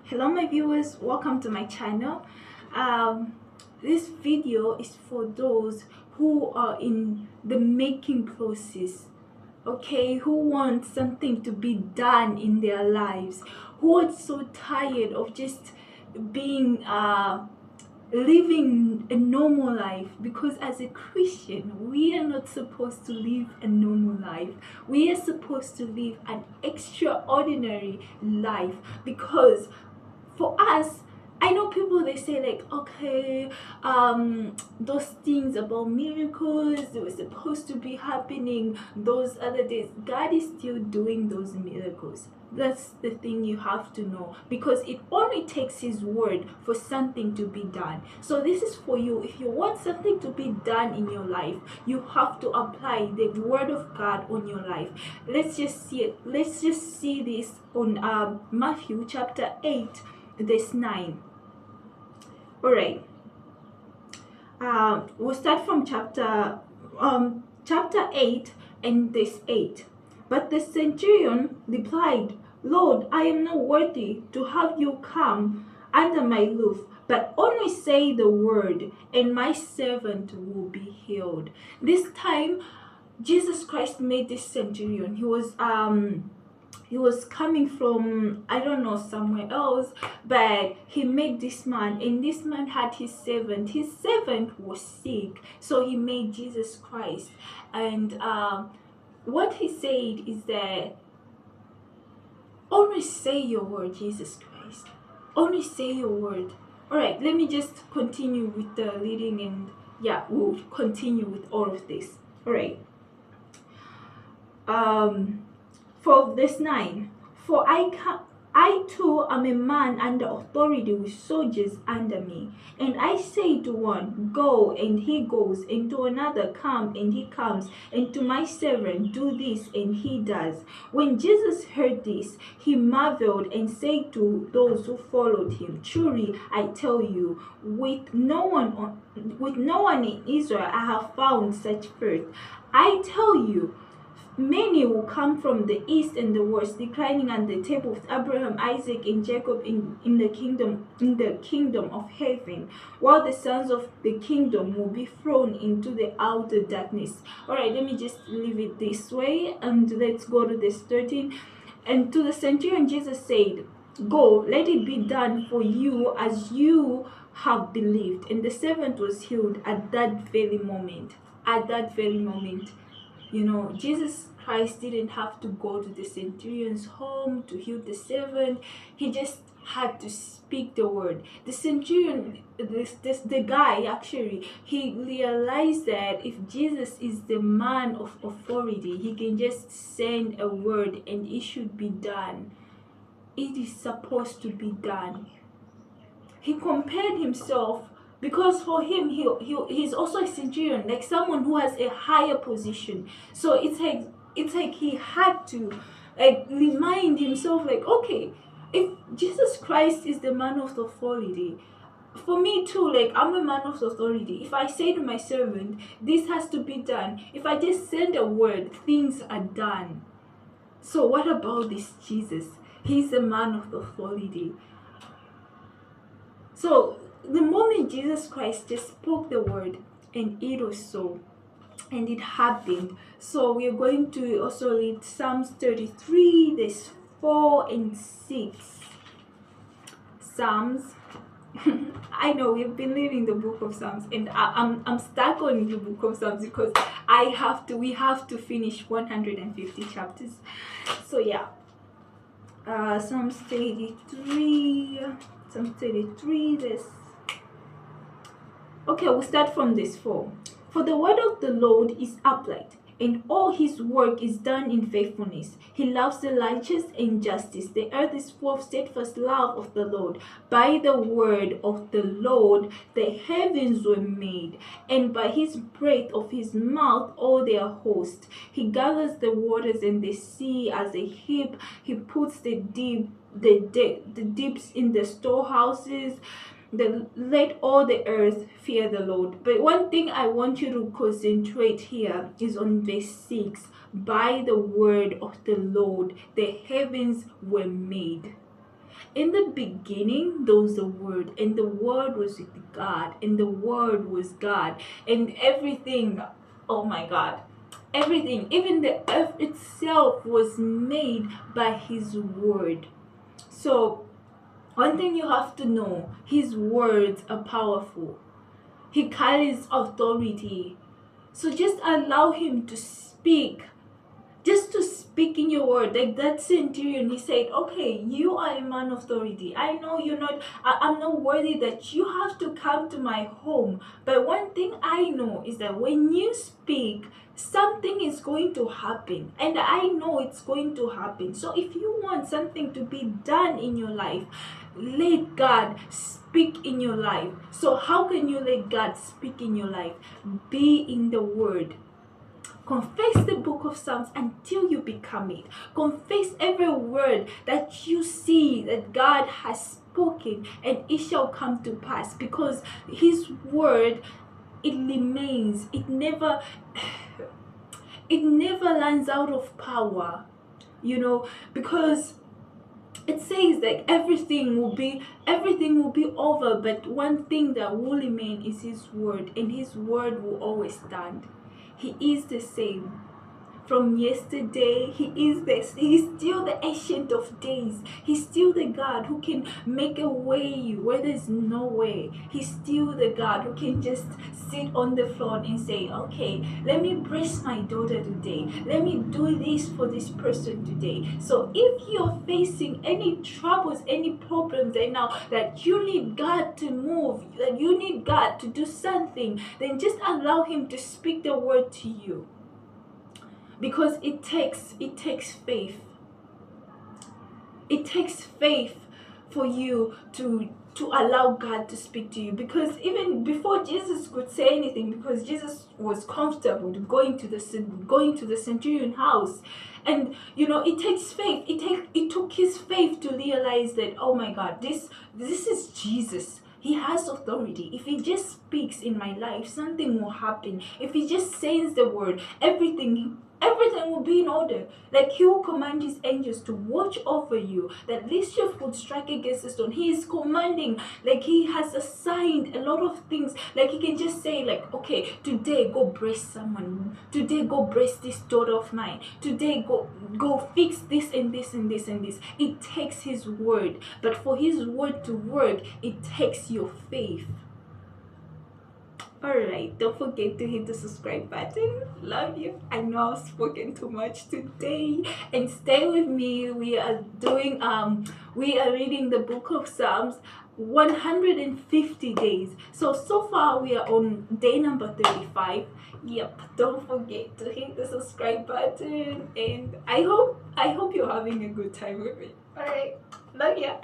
Hello my viewers, welcome to my channel. This video is for those who are in the making process, okay, who want something to be done in their lives, who are so tired of just being living a normal life, because as a Christian we are not supposed to live a normal life. We are supposed to live an extraordinary life, because for us, I know people, they say like, okay, those things about miracles, they were supposed to be happening those other days. God is still doing those miracles. That's the thing you have to know, because it only takes his word for something to be done. So this is for you. If you want something to be done in your life, you have to apply the word of God on your life. Let's just see it. Let's just see this on Matthew chapter 8 verse 9. All right, we'll start from chapter 8 and verse 8. But the centurion replied, Lord, I am not worthy to have you come under my roof, but only say the word, and my servant will be healed. This time Jesus Christ made this centurion. He was coming from, I don't know, somewhere else, but he made this man, and this man had his servant. His servant was sick, so he made Jesus Christ. And what he said is that only say your word, Jesus Christ. Only say your word. All right, let me just continue with the reading, and yeah, we'll continue with all of this. All right. For verse 9, for I too am a man under authority with soldiers under me, and I say to one, go, and he goes, and to another, come, and he comes, and to my servant, do this, and he does. When Jesus heard this, he marveled and said to those who followed him, truly I tell you, with no one in Israel I have found such faith. I tell you, many will come from the east and the west, reclining at the table with Abraham, Isaac, and Jacob in the kingdom of heaven, while the sons of the kingdom will be thrown into the outer darkness. All right, let me just leave it this way, and let's go to this 13. And to the centurion Jesus said, go, let it be done for you as you have believed. And the servant was healed at that very moment. At that very moment. You know, Jesus Christ didn't have to go to the centurion's home to heal the servant. He just had to speak the word. The centurion, the guy actually, he realized that if Jesus is the man of authority, he can just send a word and it should be done. It is supposed to be done. He compared himself, because for him he's also a centurion, like someone who has a higher position. So it's like he had to remind himself, like, okay, if Jesus Christ is the man of authority, for me too, like, I'm a man of authority. If I say to my servant, this has to be done, if I just send a word, things are done. So what about this Jesus? He's a man of authority. So the moment Jesus Christ just spoke the word, and it was so, and it happened. So we are going to also read Psalms 33, verse 4 and 6. Psalms. I know we've been reading the book of Psalms, and I'm stuck on the book of Psalms because we have to finish 150 chapters. So yeah, Psalms 33. Psalm 33, this. Okay, we'll start from this 4. For the word of the Lord is upright, and all his work is done in faithfulness. He loves the righteous and justice. The earth is full of steadfast love of the Lord. By the word of the Lord the heavens were made, and by his breath of his mouth all their host. He gathers the waters in the sea as a heap. He puts the deeps in the storehouses. Let all the earth fear the Lord. But one thing I want you to concentrate here is on verse 6. By the word of the Lord the heavens were made. In the beginning, there was the Word, and the Word was with God, and the Word was God, and everything, oh my God, everything, even the earth itself was made by His Word. So, one thing you have to know, His words are powerful. He carries authority. So just allow Him to speak, just to speak in your word. Like that centurion, he said, okay, you are a man of authority. I know you're not, I'm not worthy that you have to come to my home. But one thing I know is that when you speak, something is going to happen. And I know it's going to happen. So if you want something to be done in your life, let God speak in your life. So how can you let God speak in your life? Be in the word. Confess the book of Psalms until you become it. Confess every word that you see that God has spoken, and it shall come to pass, because His word, it remains. It never runs out of power, because it says that everything will be over, but one thing that will remain is His word, and His word will always stand. He is the same from yesterday. He's still the ancient of days. He's still the God who can make a way where there's no way. He's still the God who can just sit on the throne and say, okay, let me bless my daughter today. Let me do this for this person today. So if you're facing any troubles, any problems right now, that you need God to move, that you need God to do something, then just allow Him to speak the word to you. Because it takes faith. It takes faith for you to allow God to speak to you. Because even before Jesus could say anything, because Jesus was comfortable going to the centurion house, and it takes faith. It took his faith to realize that, oh my God, this is Jesus. He has authority. If He just speaks in my life, something will happen. If He just says the word, everything will be in order. Like He will command His angels to watch over you, that lest your foot strike against the stone. He is commanding, like He has assigned a lot of things. Like He can just say, like, okay, today go bless someone. Today go bless this daughter of mine. Today go fix this and this and this and this. It takes His word. But for His word to work, it takes your faith. Alright, don't forget to hit the subscribe button. Love you. I know I've spoken too much today. And stay with me. We are reading the book of Psalms 150 days. So far we are on day number 35. Yep, don't forget to hit the subscribe button, and I hope you're having a good time with me. Alright, love ya.